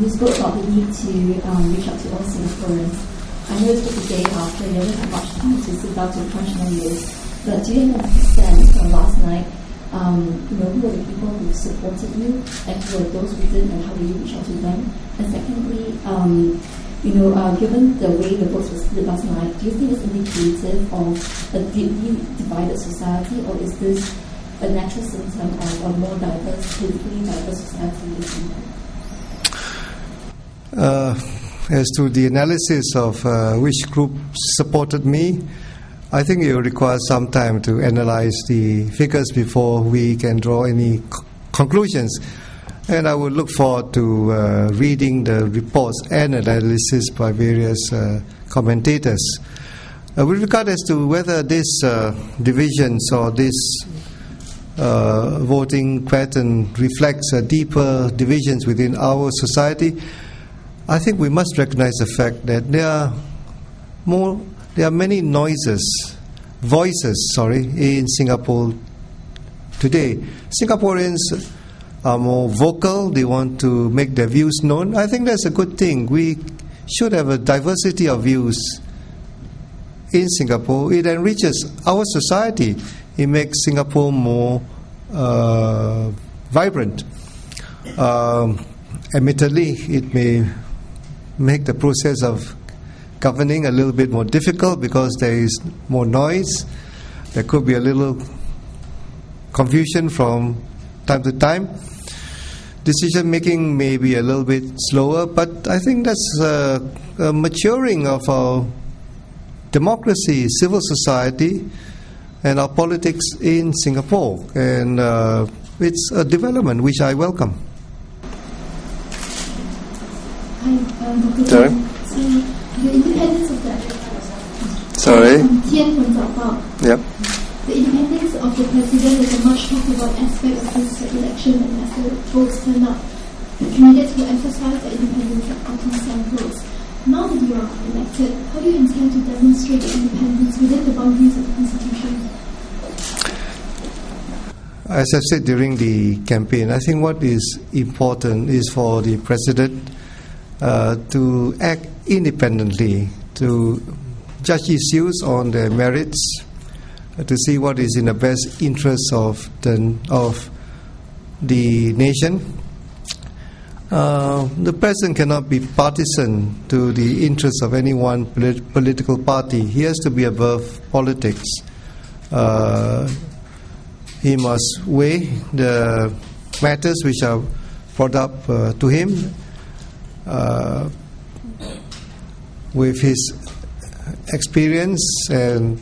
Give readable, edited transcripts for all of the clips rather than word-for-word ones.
You spoke about the need to reach out to all Singaporeans. I know it's just a day after, you haven't had much time to sit down to crunch numbers, but do you have a sense from last night, who are the people who supported you, and who are those who didn't, and how do you reach out to them? And secondly, given the way the votes were split last night, do you think it's indicative of a deeply divided society, or is this a natural symptom of a more diverse, politically diverse society in Singapore? As to the analysis of which group supported me, I think it will require some time to analyze the figures before we can draw any conclusions. And I would look forward to reading the reports and analysis by various commentators. With regard as to whether this divisions or this voting pattern reflects deeper divisions within our society, I think we must recognize the fact that there are many voices in Singapore today. Singaporeans are more vocal, they want to make their views known. I think that's a good thing. We should have a diversity of views in Singapore. It enriches our society. It makes Singapore more vibrant. Admittedly, it may make the process of governing a little bit more difficult because there is more noise. There could be a little confusion from time to time. Decision making may be a little bit slower, but I think that's a maturing of our democracy, civil society, and our politics in Singapore. And it's a development which I welcome. Hi, Sorry? The independence of the Yep. The independence of the president is a much talked about aspect of this election, and as the votes turn up, the candidates will emphasize the independence of getting some votes. Now that you are elected, how do you intend to demonstrate the independence within the boundaries of the Constitution? As I said during the campaign, I think what is important is for the president to act independently, to judge issues on their merits, to see what is in the best interest of the nation. The president cannot be partisan to the interests of any one political party. He has to be above politics. He must weigh the matters which are brought up to him with his experience and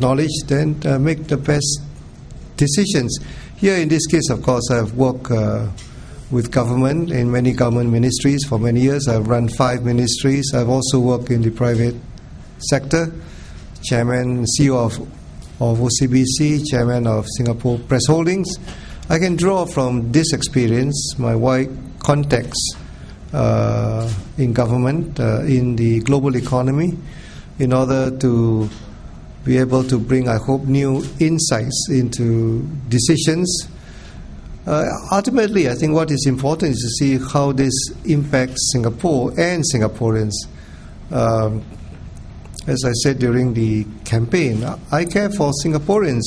knowledge, then make the best decisions. Here in this case, of course, I've worked with government in many government ministries for many years. I've run 5 ministries. I've also worked in the private sector, chairman, CEO of OCBC, chairman of Singapore Press Holdings. I can draw from this experience, my wide contacts in government, in the global economy, in order to be able to bring, I hope, new insights into decisions. Ultimately, I think what is important is to see how this impacts Singapore and Singaporeans. As I said during the campaign, I care for Singaporeans.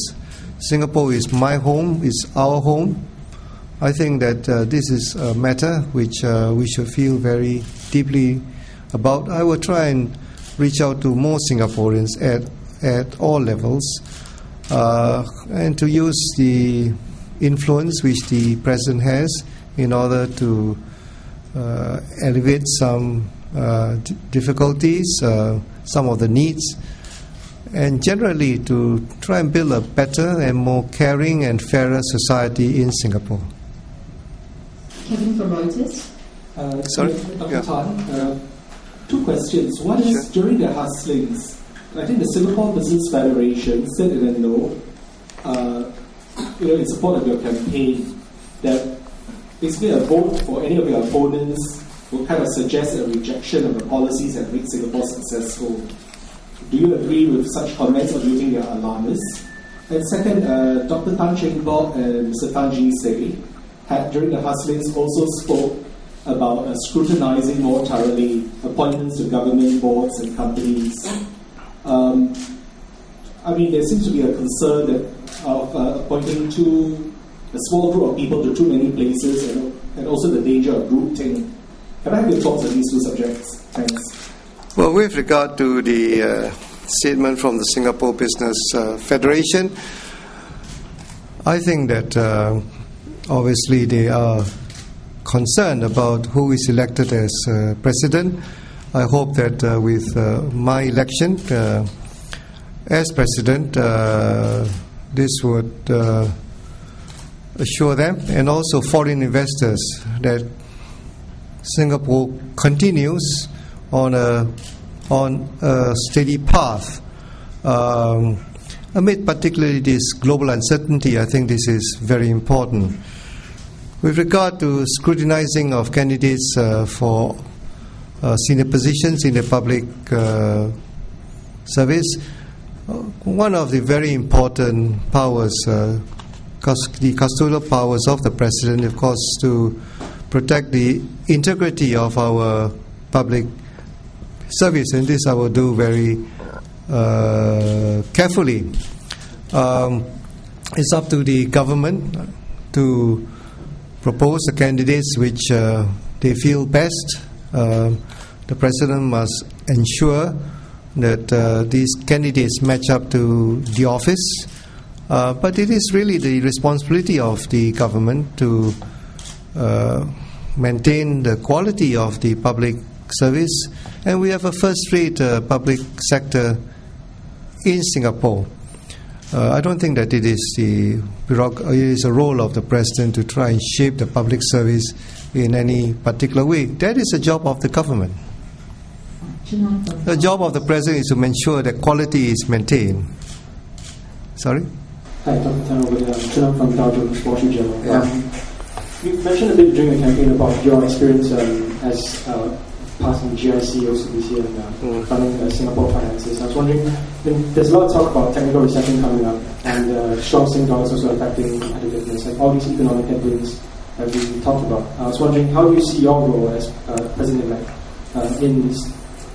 Singapore is my home, is our home. I think that this is a matter which we should feel very deeply about. I will try and reach out to more Singaporeans at all levels, and to use the influence which the president has in order to alleviate some difficulties, some of the needs, and generally to try and build a better and more caring and fairer society in Singapore. Kevin from Reuters. Sorry? Dr. Tan, 2 questions. One is, during the hustlings, I think the Singapore Business Federation said in a note, in support of your campaign, that basically a vote for any of your opponents will kind of suggest a rejection of the policies that make Singapore successful. Do you agree with such comments, or do you think they are alarmist? And second, Dr. Tan Cheng Bock and Mr. Tan Jee Say during the hustlings also spoke about scrutinizing more thoroughly appointments to government boards and companies. There seems to be a concern of appointing a small group of people to too many places, and also the danger of groupthink. Can I have your thoughts on these two subjects? Thanks. Well, with regard to the statement from the Singapore Business Federation, I think that obviously they are concerned about who is elected as president. I hope that with my election as president, this would assure them and also foreign investors that Singapore continues on a steady path. Amid particularly this global uncertainty, I think this is very important. With regard to scrutinizing of candidates for senior positions in the public service, one of the very important powers, the custodial powers of the President, of course, to protect the integrity of our public service, and this I will do very carefully. It's up to the government to propose the candidates which they feel best. The President must ensure that these candidates match up to the office, but it is really the responsibility of the government to maintain the quality of the public service, and we have a first-rate public sector in Singapore. I don't think that it is a role of the President to try and shape the public service in any particular way. That is the job of the government. The job of the President is to ensure that quality is maintained. Sorry? Hi, Dr. Tan over there. I'm from Dow Jones Wall Street Journal. Yeah. You mentioned a bit during the campaign about your experience as passing GIC, OCBC, and running Singapore finances. I was wondering, there's a lot of talk about technical recession coming up, and strong Sing dollar is also affecting competitiveness, and all these economic headwinds that we talked about. I was wondering, how do you see your role as President-elect in this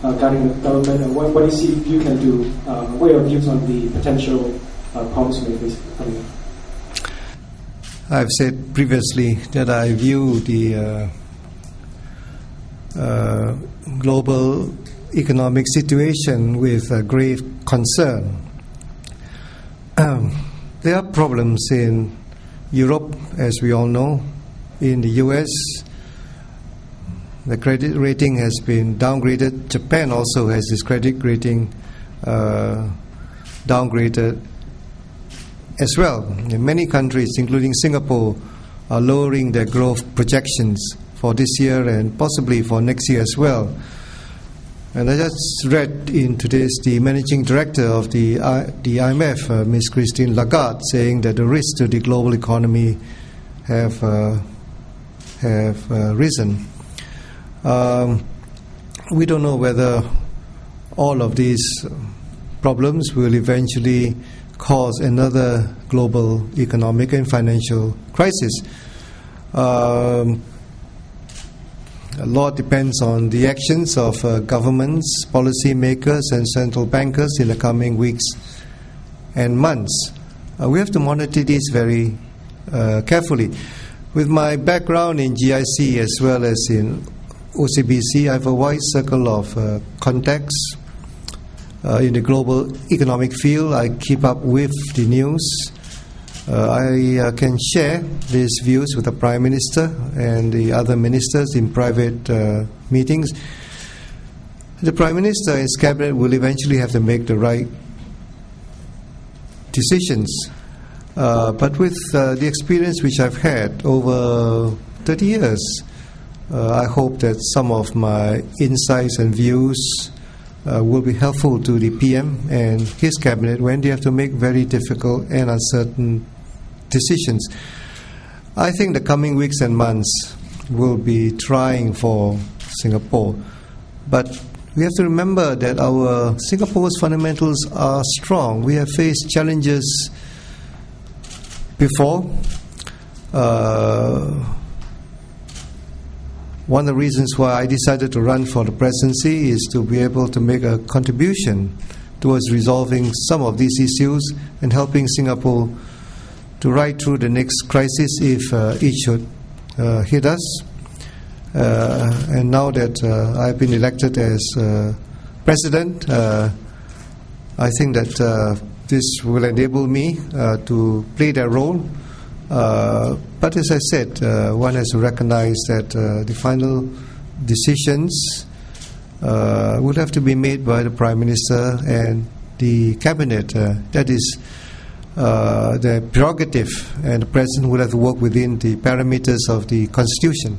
guiding the government, and what do you see you can do? What are your views on the potential policymakers coming up? I've said previously that I view the global economic situation with grave concern. There are problems in Europe, as we all know. In the US, the credit rating has been downgraded. Japan also has its credit rating downgraded as well. In many countries, including Singapore, are lowering their growth projections for this year and possibly for next year as well. And I just read in today's the managing director of the IMF, Ms. Christine Lagarde, saying that the risks to the global economy have risen. We don't know whether all of these problems will eventually cause another global economic and financial crisis. A lot depends on the actions of governments, policymakers, and central bankers in the coming weeks and months. We have to monitor this very carefully. With my background in GIC as well as in OCBC, I have a wide circle of contacts in the global economic field. I keep up with the news. I can share these views with the Prime Minister and the other ministers in private meetings. The Prime Minister and his cabinet will eventually have to make the right decisions. But with the experience which I've had over 30 years, I hope that some of my insights and views will be helpful to the PM and his cabinet when they have to make very difficult and uncertain decisions. I think the coming weeks and months will be trying for Singapore, but we have to remember that our Singapore's fundamentals are strong. We have faced challenges before. one of the reasons why I decided to run for the presidency is to be able to make a contribution towards resolving some of these issues and helping Singapore to ride through the next crisis if it should hit us. And now that I've been elected as president, I think that this will enable me to play that role. But as I said, one has to recognize that the final decisions will have to be made by the Prime Minister and the Cabinet. That is the prerogative, and the President will have to work within the parameters of the Constitution.